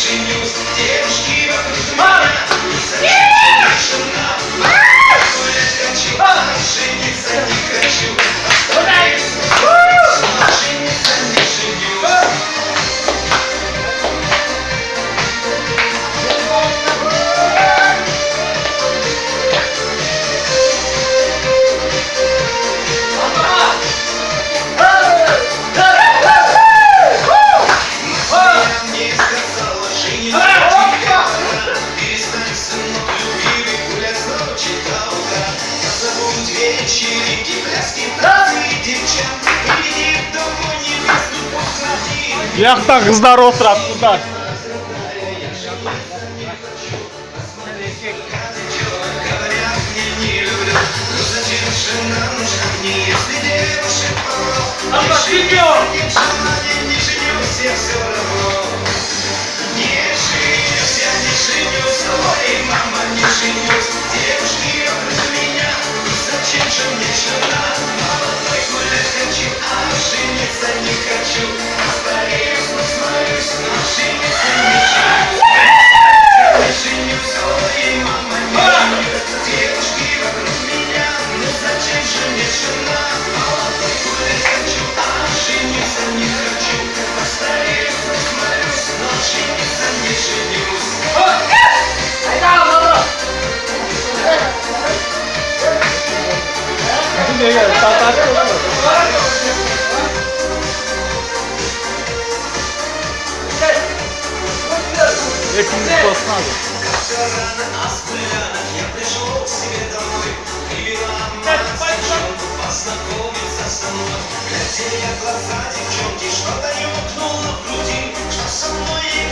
женюсь. Девушки вокруг меня, зачем тишина? Гулять хочу, а жениться не хочу. Остаюсь, но жениться не женюсь. Вечеринки, пляски, танцы, девчат. Иди в дому невесту посмотри. Я так здоров, брат, куда? Говорят, мне не люблю. Ну зачем жена нужна мне, если девушек полно? Не женюсь, я все равно. Не женюсь, я не женюсь. Ой, мама, не женюсь. Девушки вокруг меня. Зачем же мне жена? Молодой гулять хочу, а жениться не хочу. Стареюсь, но смоюсь, но жениться не женюсь. Не женюсь, ой, мама, не женюсь. Девушки вокруг меня, ну зачем же мне жена? Молодой гулять хочу, а жениться не хочу. Постареюсь, но смоюсь, но жениться не женюсь. Рано, а с гулянок я пришел к себе домой. Привела мама девчонку познакомиться со мной. Глядели глаза девчонки, что-то ёкнуло в груди, что со мной ей